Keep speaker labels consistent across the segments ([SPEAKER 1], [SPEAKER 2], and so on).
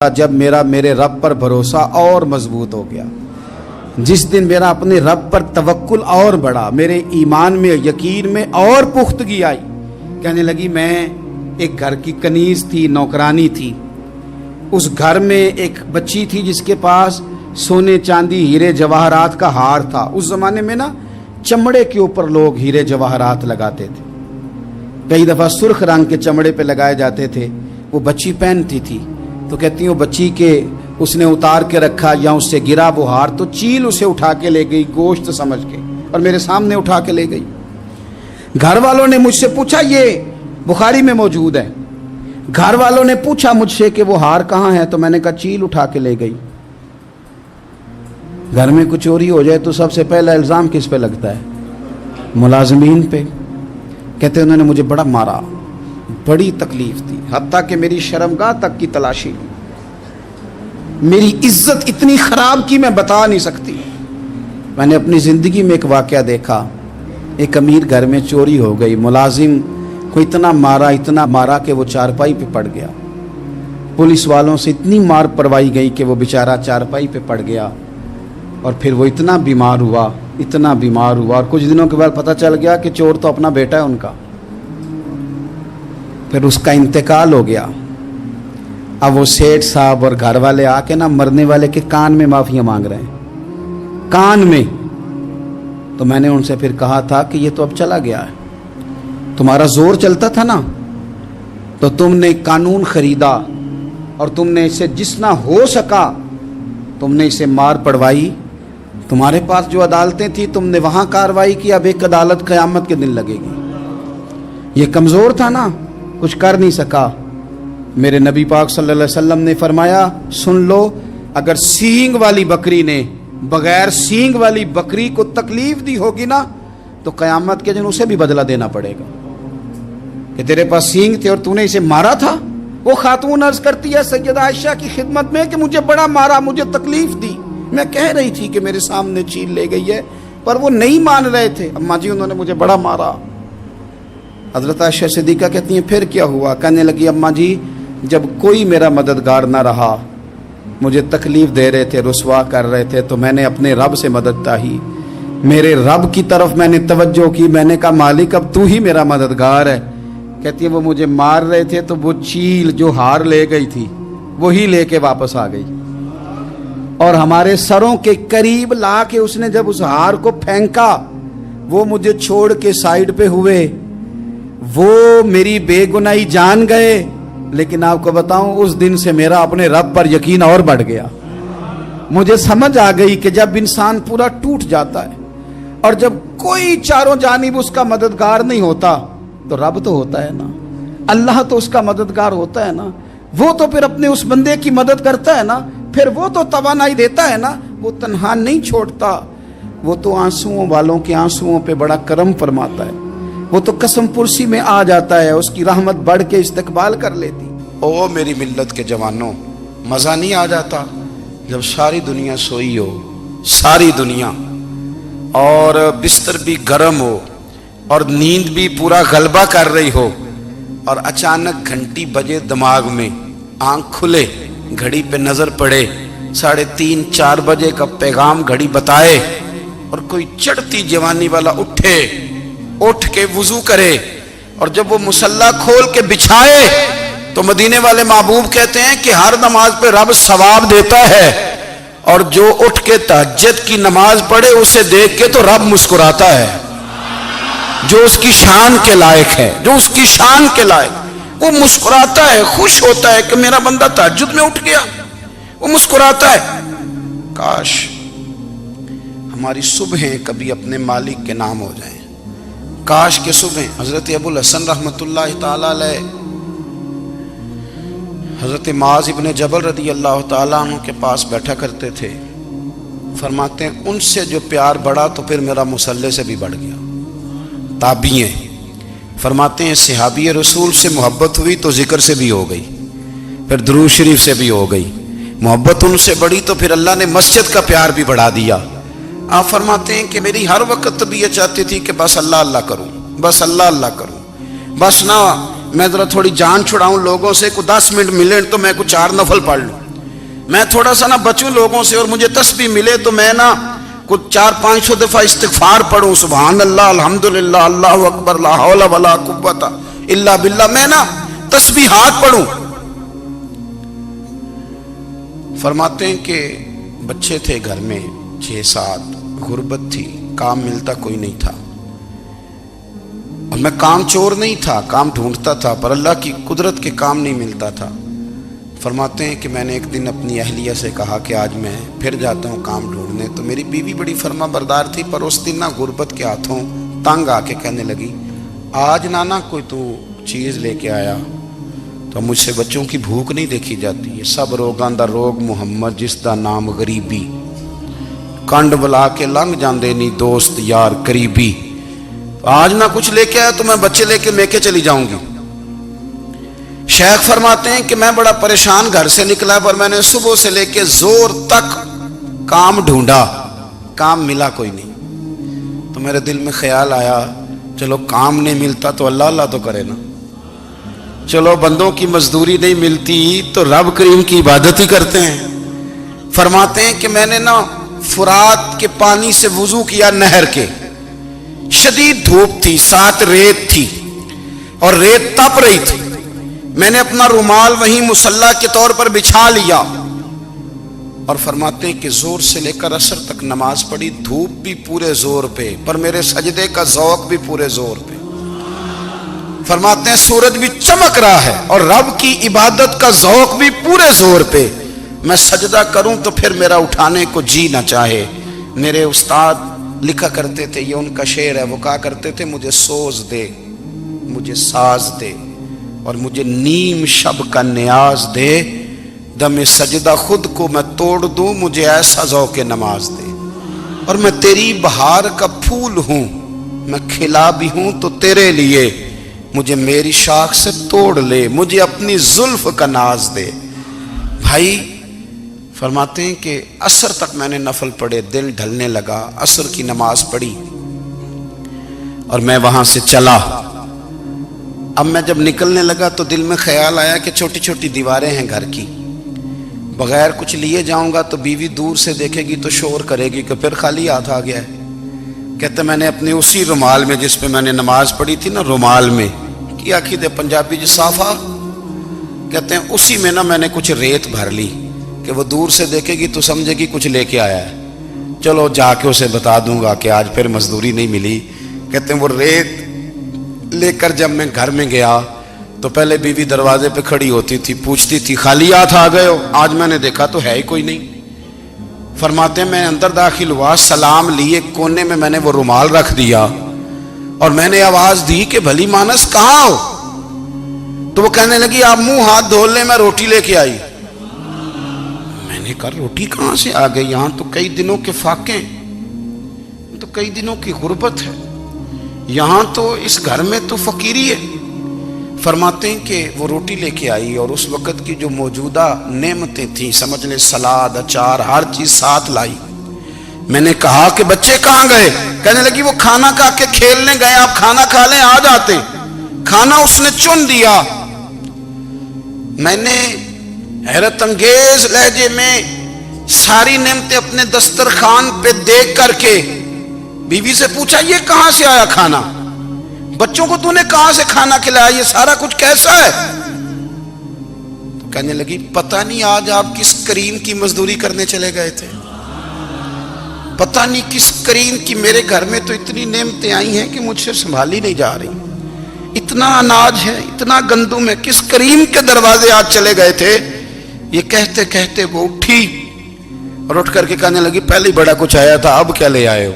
[SPEAKER 1] جب میرے رب پر بھروسہ اور مضبوط ہو گیا، جس دن میرا اپنے رب پر توکل اور بڑھا، میرے ایمان میں یقین میں اور پختگی آئی، کہنے لگی میں ایک گھر کی کنیز تھی، نوکرانی تھی، اس گھر میں ایک بچی تھی جس کے پاس سونے چاندی ہیرے جواہرات کا ہار تھا۔ اس زمانے میں نا چمڑے کے اوپر لوگ ہیرے جواہرات لگاتے تھے، کئی دفعہ سرخ رنگ کے چمڑے پہ لگائے جاتے تھے، وہ بچی پہنتی تھی تو کہتی ہوں بچی کے اس نے اتار کے رکھا یا اس سے گرا وہ ہار تو چیل اسے اٹھا کے لے گئی گوشت سمجھ کے، اور میرے سامنے اٹھا کے لے گئی۔ گھر والوں نے مجھ سے پوچھا، یہ بخاری میں موجود ہے، گھر والوں نے پوچھا مجھ سے کہ وہ ہار کہاں ہے، تو میں نے کہا چیل اٹھا کے لے گئی۔ گھر میں کچھ چوری ہو جائے تو سب سے پہلا الزام کس پہ لگتا ہے؟ ملازمین پہ۔ کہتے انہوں نے مجھے بڑا مارا، بڑی تکلیف تھی، حتیٰ کہ میری شرمگاہ تک کی تلاشی لی، میری عزت اتنی خراب کی میں بتا نہیں سکتی۔ میں نے اپنی زندگی میں ایک واقعہ دیکھا، ایک امیر گھر میں چوری ہو گئی، ملازم کو اتنا مارا کہ وہ چارپائی پہ پڑ گیا، پولیس والوں سے اتنی مار پروائی گئی کہ وہ بیچارہ چارپائی پہ پڑ گیا، اور پھر وہ اتنا بیمار ہوا اور کچھ دنوں کے بعد پتہ چل گیا کہ چور تو اپنا بیٹا ہے ان کا، پھر اس کا انتقال ہو گیا۔ اب وہ سیٹھ صاحب اور گھر والے آ کے نا مرنے والے کے کان میں معافیاں مانگ رہے ہیں، کان میں۔ تو میں نے ان سے پھر کہا تھا کہ یہ تو اب چلا گیا ہے، تمہارا زور چلتا تھا نا تو تم نے قانون خریدا اور تم نے اسے جتنا ہو سکا تم نے اسے مار پڑوائی، تمہارے پاس جو عدالتیں تھیں تم نے وہاں کارروائی کی، اب ایک عدالت قیامت کے دن لگے گی۔ یہ کمزور تھا نا، کچھ کر نہیں سکا۔ میرے نبی پاک صلی اللہ علیہ وسلم نے فرمایا، سن لو، اگر سینگ والی بکری نے بغیر سینگ والی بکری کو تکلیف دی ہوگی نا تو قیامت کے دن اسے بھی بدلہ دینا پڑے گا، کہ تیرے پاس سینگ تھے اور تو نے اسے مارا تھا۔ وہ خاتون عرض کرتی ہے سیدہ عائشہ کی خدمت میں کہ مجھے بڑا مارا، مجھے تکلیف دی، میں کہہ رہی تھی کہ میرے سامنے چیل لے گئی ہے پر وہ نہیں مان رہے تھے، اماں جی انہوں نے مجھے بڑا مارا۔ حضرت عائشہ صدیقہ کہتی ہیں پھر کیا ہوا؟ کہنے لگی اماں جی جب کوئی میرا مددگار نہ رہا، مجھے تکلیف دے رہے تھے، رسوا کر رہے تھے، تو میں نے اپنے رب سے مدد چاہی، میرے رب کی طرف میں نے توجہ کی، میں نے کہا مالک اب تو ہی میرا مددگار ہے۔ کہتی ہے وہ مجھے مار رہے تھے تو وہ چیل جو ہار لے گئی تھی وہی لے کے واپس آ گئی، اور ہمارے سروں کے قریب لا کے اس نے جب اس ہار کو پھینکا، وہ مجھے چھوڑ کے سائیڈ پہ ہوئے، وہ میری بے گناہی جان گئے، لیکن آپ کو بتاؤں اس دن سے میرا اپنے رب پر یقین اور بڑھ گیا۔ مجھے سمجھ آ گئی کہ جب انسان پورا ٹوٹ جاتا ہے اور جب کوئی چاروں جانب اس کا مددگار نہیں ہوتا تو رب تو ہوتا ہے نا، اللہ تو اس کا مددگار ہوتا ہے نا، وہ تو پھر اپنے اس بندے کی مدد کرتا ہے نا، پھر وہ تو توانائی دیتا ہے نا، وہ تنہا نہیں چھوڑتا، وہ تو آنسوؤں والوں کے آنسوؤں پہ بڑا کرم فرماتا ہے، وہ تو قسم پرسی میں آ جاتا ہے، اس کی رحمت بڑھ کے استقبال کر لیتی۔ او میری ملت کے جوانوں، مزہ نہیں آ جاتا جب ساری دنیا سوئی ہو، ساری دنیا، اور بستر بھی گرم ہو اور نیند بھی پورا غلبہ کر رہی ہو، اور اچانک گھنٹی بجے دماغ میں، آنکھ کھلے، گھڑی پہ نظر پڑے، 3:30 4 بجے کا پیغام گھڑی بتائے، اور کوئی چڑھتی جوانی والا اٹھ کے وضو کرے، اور جب وہ مصلی کھول کے بچھائے تو مدینے والے محبوب کہتے ہیں کہ ہر نماز پہ رب ثواب دیتا ہے، اور جو اٹھ کے تہجد کی نماز پڑھے اسے دیکھ کے تو رب مسکراتا ہے، جو اس کی شان کے لائق ہے، جو اس کی شان کے لائق، وہ مسکراتا ہے، خوش ہوتا ہے کہ میرا بندہ تہجد میں اٹھ گیا، وہ مسکراتا ہے۔ کاش ہماری صبحیں کبھی اپنے مالک کے نام ہو جائیں، کاش کے صبح۔ حضرت ابو الحسن رحمۃ اللہ تعالی علیہ حضرت معاذ ابن جبل رضی اللہ تعالیٰ عنہ کے پاس بیٹھا کرتے تھے، فرماتے ہیں ان سے جو پیار بڑھا تو پھر میرا مصلی سے بھی بڑھ گیا۔ تابعی ہیں، فرماتے ہیں صحابی رسول سے محبت ہوئی تو ذکر سے بھی ہو گئی، پھر درود شریف سے بھی ہو گئی، محبت ان سے بڑھی تو پھر اللہ نے مسجد کا پیار بھی بڑھا دیا۔ آپ فرماتے ہیں کہ میری ہر وقت طبیعت چاہتی تھی کہ بس اللہ اللہ کروں، بس اللہ اللہ کروں، بس نہ میں ذرا تھوڑی جان چھڑاؤں لوگوں سے، کوئی 10 منٹ ملیں تو میں کچھ 4 نفل پڑھ لوں، میں تھوڑا سا نہ بچوں لوگوں سے اور مجھے تسبیح ملے تو میں نا کچھ 400-500 دفعہ استغفار پڑھوں، سبحان اللہ، الحمدللہ، اللہ اکبر، لا حول ولا قوت الا باللہ، میں نا تسبیحات پڑھوں۔ فرماتے ہیں کہ بچے تھے گھر میں 6-7، غربت تھی، کام ملتا کوئی نہیں تھا، اور میں کام چور نہیں تھا، کام ڈھونڈتا تھا، پر اللہ کی قدرت کے کام نہیں ملتا تھا۔ فرماتے ہیں کہ میں نے ایک دن اپنی اہلیہ سے کہا کہ آج میں پھر جاتا ہوں کام ڈھونڈنے، تو میری بیوی بڑی فرما بردار تھی، پر اس دن نہ غربت کے ہاتھوں تنگ آ کے کہنے لگی آج نانا کوئی تو چیز لے کے آیا، تو مجھ سے بچوں کی بھوک نہیں دیکھی جاتی ہے، سب روگاں دا روگ محمد جس دا نام غریبی، کنڈ بلا کے لنگ جاندے نہیں دوست یار قریبی، آج نہ کچھ لے کے آیا تو میں بچے لے کے میکے چلی جاؤں گی۔ شیخ فرماتے ہیں کہ میں بڑا پریشان گھر سے نکلا، پر میں نے صبح سے لے کے زور تک کام ڈھونڈا، کام ملا کوئی نہیں، تو میرے دل میں خیال آیا چلو کام نہیں ملتا تو اللہ اللہ تو کرے نا، چلو بندوں کی مزدوری نہیں ملتی تو رب کریم کی عبادت ہی کرتے ہیں۔ فرماتے ہیں کہ میں نے نا فرات کے پانی سے وضو کیا، نہر کے، شدید دھوپ تھی، ساتھ ریت تھی اور ریت تپ رہی تھی، میں نے اپنا رومال وہیں مصلی کے طور پر بچھا لیا، اور فرماتے ہیں کہ زور سے لے کر عصر تک نماز پڑھی، دھوپ بھی پورے زور پہ، پر میرے سجدے کا ذوق بھی پورے زور پہ۔ فرماتے ہیں سورج بھی چمک رہا ہے اور رب کی عبادت کا ذوق بھی پورے زور پہ، میں سجدہ کروں تو پھر میرا اٹھانے کو جی نہ چاہے۔ میرے استاد لکھا کرتے تھے، یہ ان کا شعر ہے، وہ کہا کرتے تھے مجھے سوز دے، مجھے ساز دے، اور مجھے نیم شب کا نیاز دے، دم سجدہ خود کو میں توڑ دوں، مجھے ایسا ذوق نماز دے، اور میں تیری بہار کا پھول ہوں، میں کھلا بھی ہوں تو تیرے لیے، مجھے میری شاخ سے توڑ لے، مجھے اپنی زلف کا ناز دے۔ بھائی فرماتے ہیں کہ عصر تک میں نے نفل پڑھے، دل ڈھلنے لگا، عصر کی نماز پڑھی اور میں وہاں سے چلا۔ اب میں جب نکلنے لگا تو دل میں خیال آیا کہ چھوٹی چھوٹی دیواریں ہیں گھر کی، بغیر کچھ لیے جاؤں گا تو بیوی دور سے دیکھے گی تو شور کرے گی کہ پھر خالی ہاتھ آ گیا ہے۔ کہتے میں نے اپنے اسی رومال میں جس پہ میں نے نماز پڑھی تھی نا، رومال میں کیا عقیدے پنجابی جو صافہ کہتے ہیں، اسی میں نا میں نے کچھ ریت بھر لی کہ وہ دور سے دیکھے گی تو سمجھے گی کچھ لے کے آیا ہے، چلو جا کے اسے بتا دوں گا کہ آج پھر مزدوری نہیں ملی۔ کہتے ہیں وہ ریت لے کر جب میں گھر میں گیا تو پہلے بیوی دروازے پہ کھڑی ہوتی تھی، پوچھتی تھی خالی ہاتھ آ گئے ہو؟ آج میں نے دیکھا تو ہے ہی کوئی نہیں۔ فرماتے ہیں میں اندر داخل ہوا، سلام لیے، کونے میں میں نے وہ رومال رکھ دیا اور میں نے آواز دی کہ بھلی مانس کہاں ہو؟ تو وہ کہنے لگی آپ منہ ہاتھ دھو لیں، میں روٹی لے کے آئی۔ میں نے کہا روٹی کہاں سے آ گئی؟ یہاں تو کئی دنوں کے فاقے، تو کئی دنوں کی غربت ہے، یہاں تو اس گھر میں تو فقیری ہے۔ فرماتے ہیں کہ وہ روٹی لے کے آئی اور اس وقت کی جو موجودہ نعمتیں تھیں، سمجھ لیں سلاد، اچار، ہر چیز ساتھ لائی۔ میں نے کہا کہ بچے کہاں گئے؟ کہنے لگی وہ کھانا کھا کے کھیلنے گئے، آپ کھانا کھا لیں آ جاتے۔ کھانا اس نے چن دیا۔ میں نے حیرت انگیز لہجے میں ساری نعمتیں اپنے دسترخوان پہ دیکھ کر کے بیوی سے پوچھا یہ کہاں سے آیا کھانا؟ بچوں کو تو نے کہاں سے کھانا کھلایا؟ یہ سارا کچھ کیسا ہے؟ تو کہنے لگی پتہ نہیں آج آپ کس کریم کی مزدوری کرنے چلے گئے تھے، پتہ نہیں کس کریم کی، میرے گھر میں تو اتنی نعمتیں آئی ہیں کہ مجھ سے سنبھالی نہیں جا رہی، اتنا اناج ہے، اتنا گندم ہے، کس کریم کے دروازے آج چلے گئے تھے؟ یہ کہتے کہتے وہ اٹھی اور اٹھ کر کے کہنے لگی پہلے ہی بڑا کچھ آیا تھا، اب کیا لے آئے ہو؟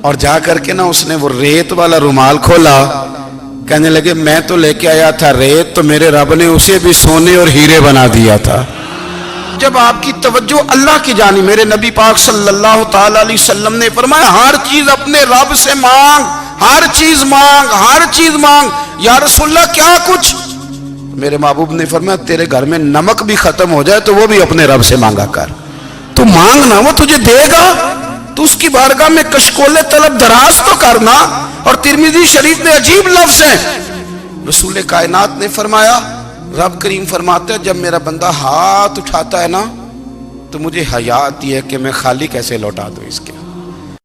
[SPEAKER 1] اور جا کر کے نا اس نے وہ ریت والا رومال کھولا، کہنے لگے میں تو لے کے آیا تھا ریت، تو میرے رب نے اسے بھی سونے اور ہیرے بنا دیا تھا۔ جب آپ کی توجہ اللہ کی جانب، میرے نبی پاک صلی اللہ تعالی علیہ وسلم نے فرمایا ہر چیز اپنے رب سے مانگ، ہر چیز مانگ، ہر چیز مانگ۔ یا رسول اللہ کیا کچھ؟ میرے محبوب نے فرمایا تیرے گھر میں نمک بھی ختم ہو جائے تو وہ بھی اپنے رب سے مانگا کر، تو مانگنا وہ تجھے دے گا، تو اس کی بارگاہ میں کشکول طلب دراز تو کرنا۔ اور ترمذی شریف میں عجیب لفظ ہے، رسول کائنات نے فرمایا، رب کریم فرماتے ہیں جب میرا بندہ ہاتھ اٹھاتا ہے نا تو مجھے حیا آتی ہے کہ میں خالی کیسے لوٹا دوں اس کے.